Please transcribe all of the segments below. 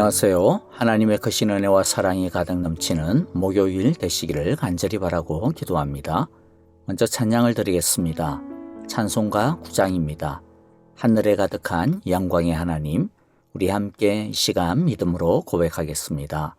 안녕하세요. 하나님의 크신 은혜와 사랑이 가득 넘치는 목요일 되시기를 간절히 바라고 기도합니다. 먼저 찬양을 드리겠습니다. 찬송가 9장입니다. 하늘에 가득한 영광의 하나님, 우리 함께 이 시간 믿음으로 고백하겠습니다.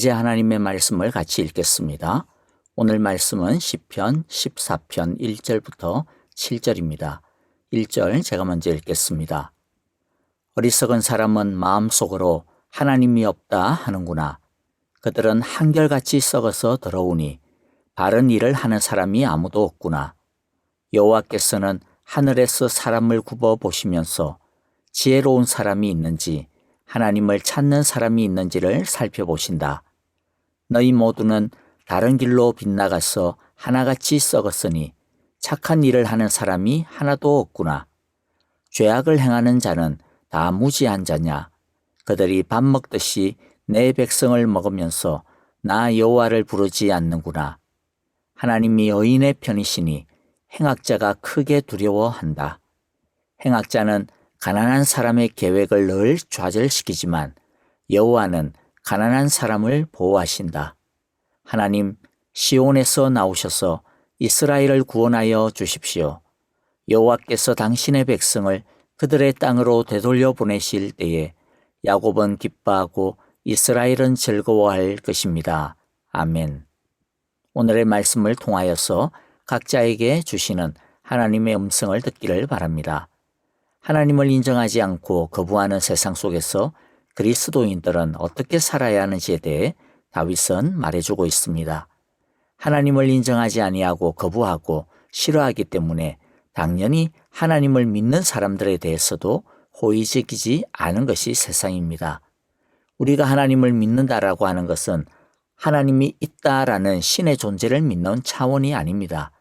이제 하나님의 말씀을 같이 읽겠습니다. 오늘 말씀은 시편 14편 1절부터 7절입니다. 1절 제가 먼저 읽겠습니다. 어리석은 사람은 마음속으로 하나님이 없다 하는구나. 그들은 한결같이 썩어서 더러우니 바른 일을 하는 사람이 아무도 없구나. 여호와께서는 하늘에서 사람을 굽어 보시면서 지혜로운 사람이 있는지 하나님을 찾는 사람이 있는지를 살펴보신다. 너희 모두는 다른 길로 빗나가서 하나같이 썩었으니 착한 일을 하는 사람이 하나도 없구나. 죄악을 행하는 자는 다 무지한 자냐. 그들이 밥 먹듯이 내 백성을 먹으면서 나 여호와를 부르지 않는구나. 하나님이 의인의 편이시니 행악자가 크게 두려워한다. 행악자는 가난한 사람의 계획을 늘 좌절시키지만 여호와는 가난한 사람을 보호하신다. 하나님, 시온에서 나오셔서 이스라엘을 구원하여 주십시오. 여호와께서 당신의 백성을 그들의 땅으로 되돌려 보내실 때에 야곱은 기뻐하고 이스라엘은 즐거워할 것입니다. 아멘. 오늘의 말씀을 통하여서 각자에게 주시는 하나님의 음성을 듣기를 바랍니다. 하나님을 인정하지 않고 거부하는 세상 속에서 그리스도인들은 어떻게 살아야 하는지에 대해 다윗은 말해주고 있습니다. 하나님을 인정하지 아니하고 거부하고 싫어하기 때문에 당연히 하나님을 믿는 사람들에 대해서도 호의적이지 않은 것이 세상입니다. 우리가 하나님을 믿는다라고 하는 것은 하나님이 있다라는 신의 존재를 믿는 차원이 아닙니다.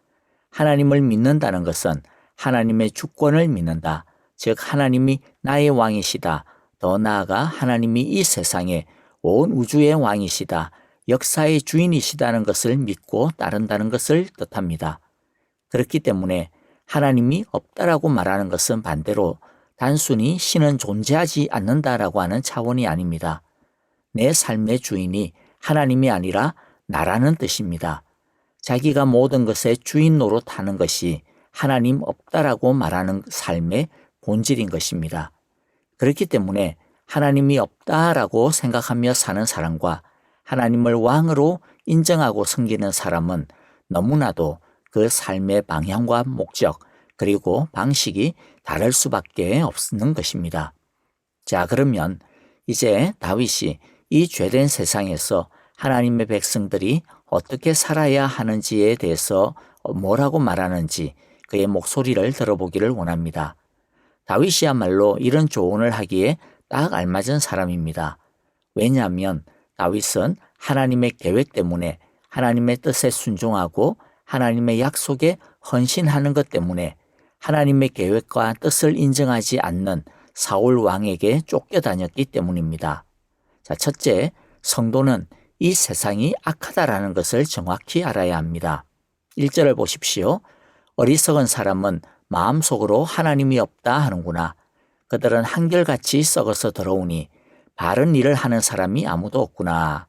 하나님을 믿는다는 것은 하나님의 주권을 믿는다. 즉 하나님이 나의 왕이시다. 더 나아가 하나님이 이 세상의 온 우주의 왕이시다. 역사의 주인이시다는 것을 믿고 따른다는 것을 뜻합니다. 그렇기 때문에 하나님이 없다라고 말하는 것은 반대로 단순히 신은 존재하지 않는다라고 하는 차원이 아닙니다. 내 삶의 주인이 하나님이 아니라 나라는 뜻입니다. 자기가 모든 것의 주인 노릇하는 것이 하나님 없다라고 말하는 삶의 본질인 것입니다. 그렇기 때문에 하나님이 없다라고 생각하며 사는 사람과 하나님을 왕으로 인정하고 섬기는 사람은 너무나도 그 삶의 방향과 목적 그리고 방식이 다를 수밖에 없는 것입니다. 자, 그러면 이제 다윗이 이 죄된 세상에서 하나님의 백성들이 어떻게 살아야 하는지에 대해서 뭐라고 말하는지 그의 목소리를 들어보기를 원합니다. 다윗이야말로 이런 조언을 하기에 딱 알맞은 사람입니다. 왜냐하면 다윗은 하나님의 계획 때문에 하나님의 뜻에 순종하고 하나님의 약속에 헌신하는 것 때문에 하나님의 계획과 뜻을 인정하지 않는 사울 왕에게 쫓겨다녔기 때문입니다. 자, 첫째, 성도는 이 세상이 악하다라는 것을 정확히 알아야 합니다. 1절을 보십시오. 어리석은 사람은 마음속으로 하나님이 없다 하는구나. 그들은 한결같이 썩어서 더러우니 바른 일을 하는 사람이 아무도 없구나.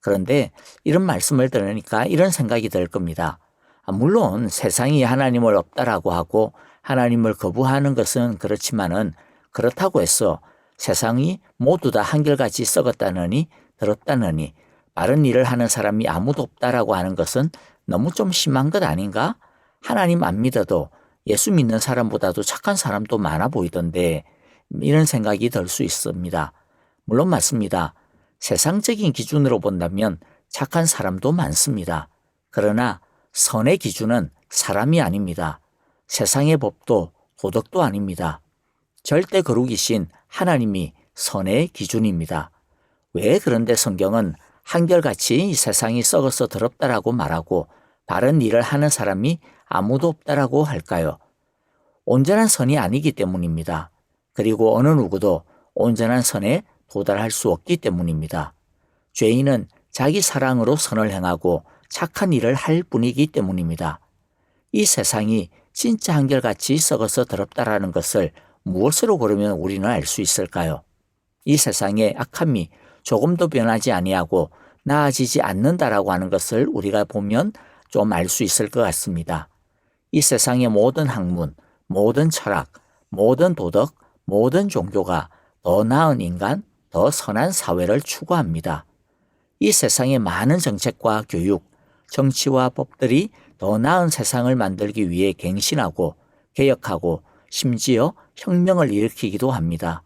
그런데 이런 말씀을 들으니까 이런 생각이 들 겁니다. 물론 세상이 하나님을 없다라고 하고 하나님을 거부하는 것은 그렇지만은 그렇다고 해서 세상이 모두 다 한결같이 썩었다느니 더럽다느니 바른 일을 하는 사람이 아무도 없다라고 하는 것은 너무 좀 심한 것 아닌가? 하나님 안 믿어도 예수 믿는 사람보다도 착한 사람도 많아 보이던데 이런 생각이 들 수 있습니다. 물론 맞습니다. 세상적인 기준으로 본다면 착한 사람도 많습니다. 그러나 선의 기준은 사람이 아닙니다. 세상의 법도 도덕도 아닙니다. 절대 거룩이신 하나님이 선의 기준입니다. 왜 그런데 성경은 한결같이 이 세상이 썩어서 더럽다라고 말하고 바른 일을 하는 사람이 아무도 없다라고 할까요? 온전한 선이 아니기 때문입니다. 그리고 어느 누구도 온전한 선에 도달할 수 없기 때문입니다. 죄인은 자기 사랑으로 선을 행하고 착한 일을 할 뿐이기 때문입니다. 이 세상이 진짜 한결같이 썩어서 더럽다라는 것을 무엇으로 그러면 우리는 알 수 있을까요? 이 세상의 악함이 조금도 변하지 아니하고 나아지지 않는다라고 하는 것을 우리가 보면 좀 알 수 있을 것 같습니다. 이 세상의 모든 학문, 모든 철학, 모든 도덕, 모든 종교가 더 나은 인간, 더 선한 사회를 추구합니다. 이 세상의 많은 정책과 교육, 정치와 법들이 더 나은 세상을 만들기 위해 갱신하고 개혁하고 심지어 혁명을 일으키기도 합니다.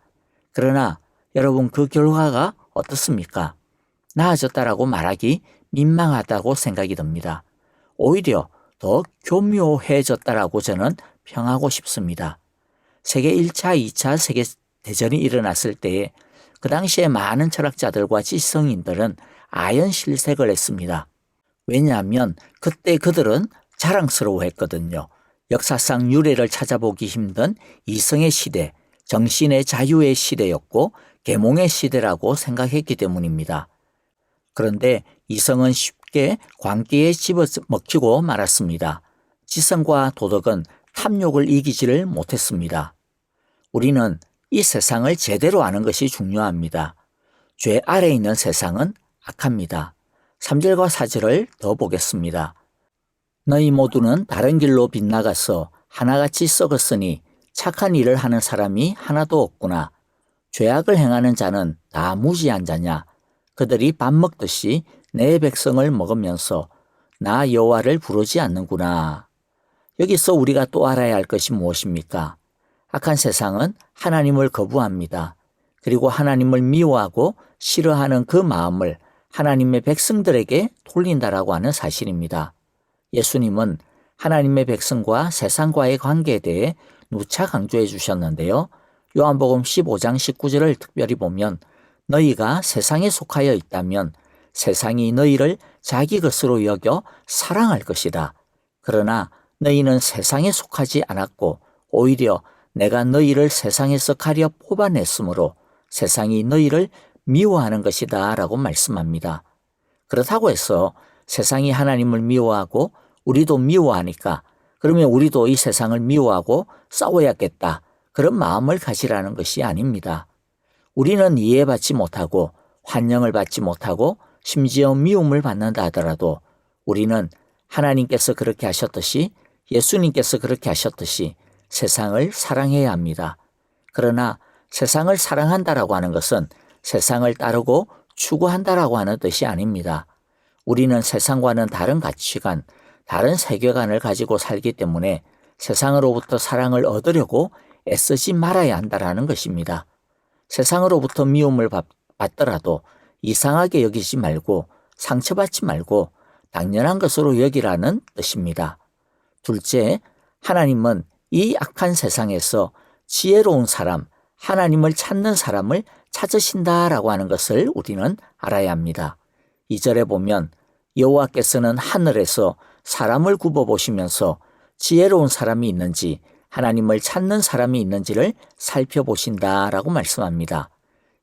그러나 여러분 그 결과가 어떻습니까? 나아졌다라고 말하기 민망하다고 생각이 듭니다. 오히려 더 교묘해졌다라고 저는 평하고 싶습니다. 세계 1차, 2차 세계대전이 일어났을 때에 그 당시에 많은 철학자들과 지성인들은 아연실색을 했습니다. 왜냐하면 그때 그들은 자랑스러워했거든요. 역사상 유래를 찾아보기 힘든 이성의 시대, 정신의 자유의 시대였고 계몽의 시대라고 생각했기 때문입니다. 그런데 이성은 쉽게 광기에 집어먹히고 말았습니다. 지성과 도덕은 탐욕을 이기지를 못했습니다. 우리는 이 세상을 제대로 아는 것이 중요합니다. 죄 아래에 있는 세상은 악합니다. 3절과 4절을 더 보겠습니다. 너희 모두는 다른 길로 빗나가서 하나같이 썩었으니 착한 일을 하는 사람이 하나도 없구나. 죄악을 행하는 자는 다 무지한 자냐. 그들이 밥 먹듯이 내 백성을 먹으면서 나 여호와를 부르지 않는구나. 여기서 우리가 또 알아야 할 것이 무엇입니까? 악한 세상은 하나님을 거부합니다. 그리고 하나님을 미워하고 싫어하는 그 마음을 하나님의 백성들에게 돌린다라고 하는 사실입니다. 예수님은 하나님의 백성과 세상과의 관계에 대해 누차 강조해 주셨는데요. 요한복음 15장 19절을 특별히 보면 너희가 세상에 속하여 있다면 세상이 너희를 자기 것으로 여겨 사랑할 것이다. 그러나 너희는 세상에 속하지 않았고 오히려 내가 너희를 세상에서 가려 뽑아냈으므로 세상이 너희를 미워하는 것이다 라고 말씀합니다. 그렇다고 해서 세상이 하나님을 미워하고 우리도 미워하니까 그러면 우리도 이 세상을 미워하고 싸워야겠다. 그런 마음을 가지라는 것이 아닙니다. 우리는 이해받지 못하고 환영을 받지 못하고 심지어 미움을 받는다 하더라도 우리는 하나님께서 그렇게 하셨듯이 예수님께서 그렇게 하셨듯이 세상을 사랑해야 합니다. 그러나 세상을 사랑한다라고 하는 것은 세상을 따르고 추구한다라고 하는 뜻이 아닙니다. 우리는 세상과는 다른 가치관, 다른 세계관을 가지고 살기 때문에 세상으로부터 사랑을 얻으려고 애쓰지 말아야 한다라는 것입니다. 세상으로부터 미움을 받더라도 이상하게 여기지 말고 상처받지 말고 당연한 것으로 여기라는 뜻입니다. 둘째, 하나님은 이 악한 세상에서 지혜로운 사람, 하나님을 찾는 사람을 찾으신다라고 하는 것을 우리는 알아야 합니다. 2절에 보면 여호와께서는 하늘에서 사람을 굽어보시면서 지혜로운 사람이 있는지 하나님을 찾는 사람이 있는지를 살펴보신다라고 말씀합니다.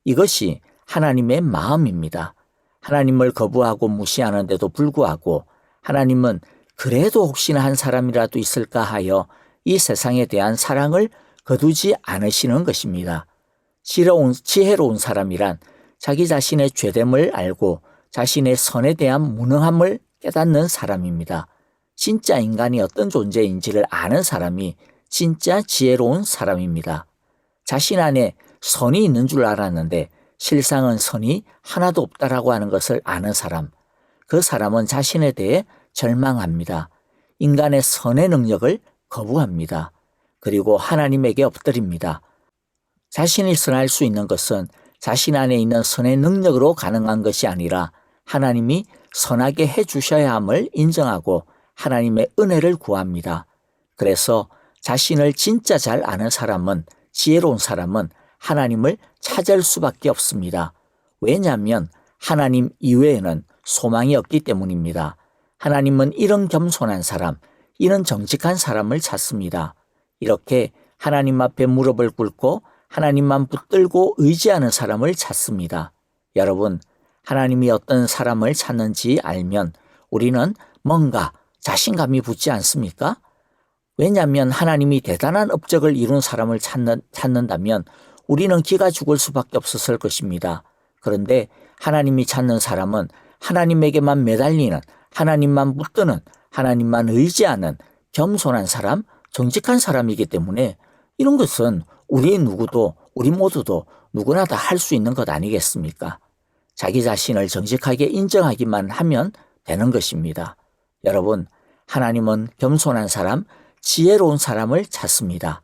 이것이 하나님의 마음입니다. 하나님을 거부하고 무시하는데도 불구하고 하나님은 그래도 혹시나 한 사람이라도 있을까 하여 이 세상에 대한 사랑을 거두지 않으시는 것입니다. 지혜로운 사람이란 자기 자신의 죄됨을 알고 자신의 선에 대한 무능함을 깨닫는 사람입니다. 진짜 인간이 어떤 존재인지를 아는 사람이 진짜 지혜로운 사람입니다. 자신 안에 선이 있는 줄 알았는데 실상은 선이 하나도 없다라고 하는 것을 아는 사람. 그 사람은 자신에 대해 절망합니다. 인간의 선의 능력을 거부합니다. 그리고 하나님에게 엎드립니다. 자신이 선할 수 있는 것은 자신 안에 있는 선의 능력으로 가능한 것이 아니라 하나님이 선하게 해주셔야 함을 인정하고 하나님의 은혜를 구합니다. 그래서 자신을 진짜 잘 아는 사람은, 지혜로운 사람은 하나님을 찾을 수밖에 없습니다. 왜냐하면 하나님 이외에는 소망이 없기 때문입니다. 하나님은 이런 겸손한 사람, 이런 정직한 사람을 찾습니다. 이렇게 하나님 앞에 무릎을 꿇고 하나님만 붙들고 의지하는 사람을 찾습니다. 여러분, 하나님이 어떤 사람을 찾는지 알면 우리는 뭔가 자신감이 붙지 않습니까? 왜냐하면 하나님이 대단한 업적을 이룬 사람을 찾는다면 우리는 기가 죽을 수밖에 없었을 것입니다. 그런데 하나님이 찾는 사람은 하나님에게만 매달리는, 하나님만 붙드는, 하나님만 의지하는 겸손한 사람, 정직한 사람이기 때문에 이런 것은 우리 모두도 누구나 다 할 수 있는 것 아니겠습니까? 자기 자신을 정직하게 인정하기만 하면 되는 것입니다. 여러분, 하나님은 겸손한 사람, 지혜로운 사람을 찾습니다.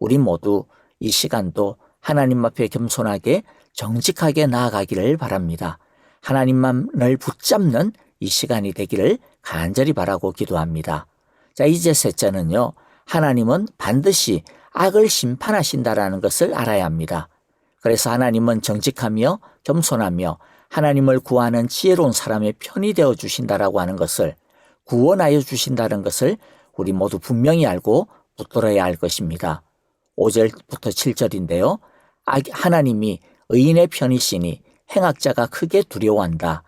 우리 모두 이 시간도 하나님 앞에 겸손하게 정직하게 나아가기를 바랍니다. 하나님만을 붙잡는 이 시간이 되기를 간절히 바라고 기도합니다. 자, 이제 셋째는요. 하나님은 반드시 악을 심판하신다라는 것을 알아야 합니다. 그래서 하나님은 정직하며 겸손하며 하나님을 구하는 지혜로운 사람의 편이 되어 주신다라고 하는 것을, 구원하여 주신다는 것을 우리 모두 분명히 알고 붙들어야 할 것입니다. 5절부터 7절인데요. 하나님이 의인의 편이시니 행악자가 크게 두려워한다.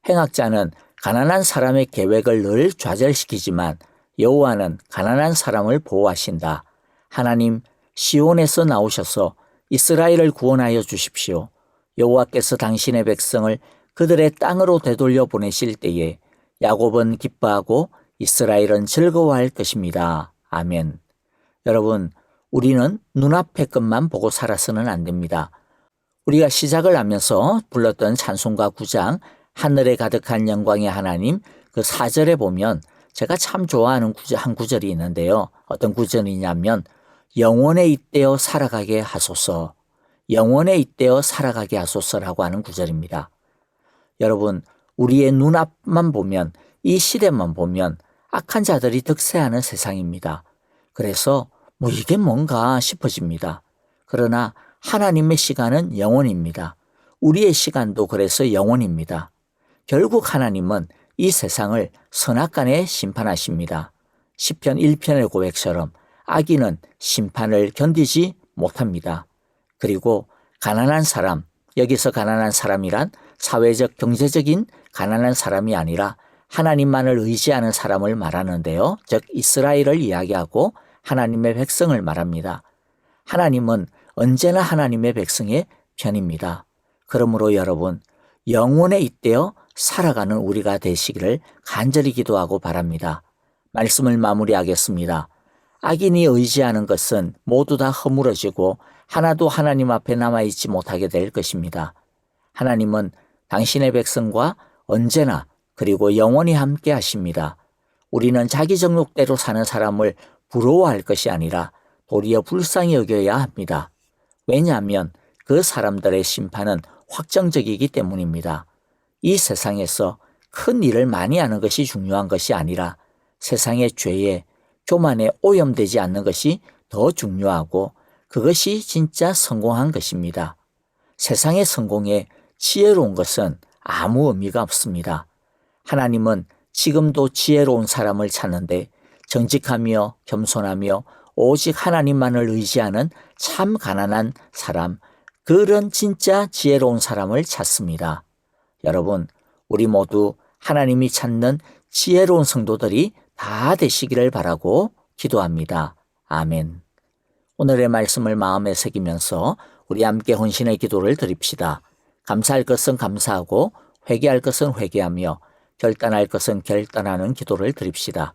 행악자는 가난한 사람의 계획을 늘 좌절시키지만 여호와는 가난한 사람을 보호하신다. 하나님 시온에서 나오셔서 이스라엘을 구원하여 주십시오. 여호와께서 당신의 백성을 그들의 땅으로 되돌려 보내실 때에 야곱은 기뻐하고 이스라엘은 즐거워할 것입니다. 아멘. 여러분, 우리는 눈앞의 것만 보고 살아서는 안 됩니다. 우리가 시작을 하면서 불렀던 찬송가 9장 하늘에 가득한 영광의 하나님, 그 4절에 보면 제가 참 좋아하는 한 구절이 있는데요. 어떤 구절이냐면 영원에 잇대어 살아가게 하소서, 영원에 잇대어 살아가게 하소서라고 하는 구절입니다. 여러분, 우리의 눈앞만 보면, 이 시대만 보면 악한 자들이 득세하는 세상입니다. 그래서 이게 뭔가 싶어집니다. 그러나 하나님의 시간은 영원입니다. 우리의 시간도 그래서 영원입니다. 결국 하나님은 이 세상을 선악간에 심판하십니다. 시편 1편의 고백처럼 악인은 심판을 견디지 못합니다. 그리고 가난한 사람, 여기서 가난한 사람이란 사회적 경제적인 가난한 사람이 아니라 하나님만을 의지하는 사람을 말하는데요. 즉 이스라엘을 이야기하고 하나님의 백성을 말합니다. 하나님은 언제나 하나님의 백성의 편입니다. 그러므로 여러분, 영원에 잇대어 살아가는 우리가 되시기를 간절히 기도하고 바랍니다. 말씀을 마무리하겠습니다. 악인이 의지하는 것은 모두 다 허물어지고 하나도 하나님 앞에 남아있지 못하게 될 것입니다. 하나님은 당신의 백성과 언제나 그리고 영원히 함께 하십니다. 우리는 자기 정욕대로 사는 사람을 부러워할 것이 아니라 도리어 불쌍히 여겨야 합니다. 왜냐하면 그 사람들의 심판은 확정적이기 때문입니다. 이 세상에서 큰 일을 많이 하는 것이 중요한 것이 아니라 세상의 죄에 교만에 오염되지 않는 것이 더 중요하고 그것이 진짜 성공한 것입니다. 세상의 성공에 지혜로운 것은 아무 의미가 없습니다. 하나님은 지금도 지혜로운 사람을 찾는데 정직하며 겸손하며 오직 하나님만을 의지하는 참 가난한 사람, 그런 진짜 지혜로운 사람을 찾습니다. 여러분, 우리 모두 하나님이 찾는 지혜로운 성도들이 다 되시기를 바라고 기도합니다. 아멘. 오늘의 말씀을 마음에 새기면서 우리 함께 헌신의 기도를 드립시다. 감사할 것은 감사하고 회개할 것은 회개하며 결단할 것은 결단하는 기도를 드립시다.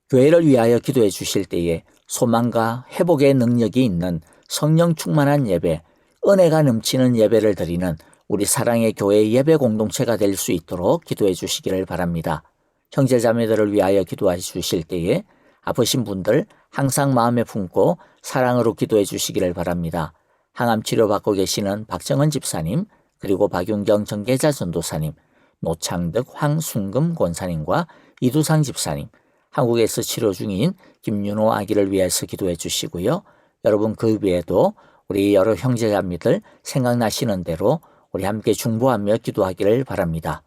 교회를 위하여 기도해 주실 때에 소망과 회복의 능력이 있는 성령 충만한 예배, 은혜가 넘치는 예배를 드리는 우리 사랑의 교회 예배 공동체가 될 수 있도록 기도해 주시기를 바랍니다. 형제자매들을 위하여 기도해 주실 때에 아프신 분들 항상 마음에 품고 사랑으로 기도해 주시기를 바랍니다. 항암 치료받고 계시는 박정은 집사님, 그리고 박윤경 정계자 전도사님, 노창득 황순금 권사님과 이두상 집사님, 한국에서 치료 중인 김윤호 아기를 위해서 기도해 주시고요. 여러분, 그 외에도 우리 여러 형제자매들 생각나시는 대로 우리 함께 중보하며 기도하기를 바랍니다.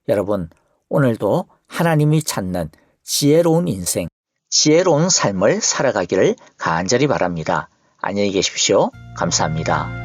여러분, 오늘도 하나님이 찾는 지혜로운 인생, 지혜로운 삶을 살아가기를 간절히 바랍니다. 안녕히 계십시오. 감사합니다.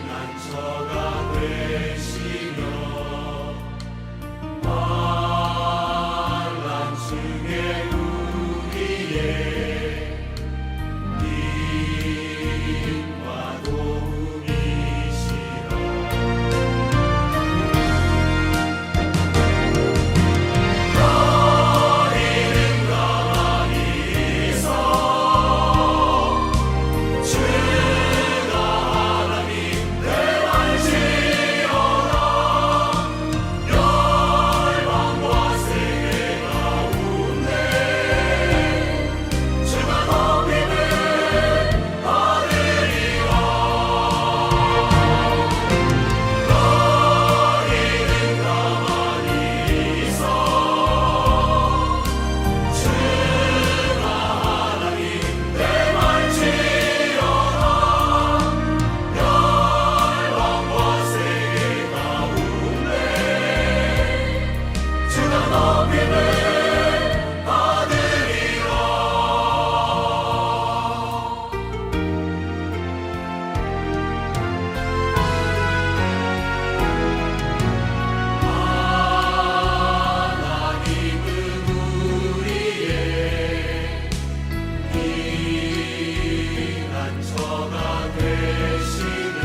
피난처가 되시며 환난 중에 우리의 힘과 도움이시라. 너희는 가만히 서 주가 하나님 대활지어라. 열방과 세계 가운데 주가 높임을 받으리라. 너희는 가만히 서 주가 하나님 대활지어라. 열방과 세계 가운데 주가 높임을 받으리라. 하나님은 우리의 피난처가 되시며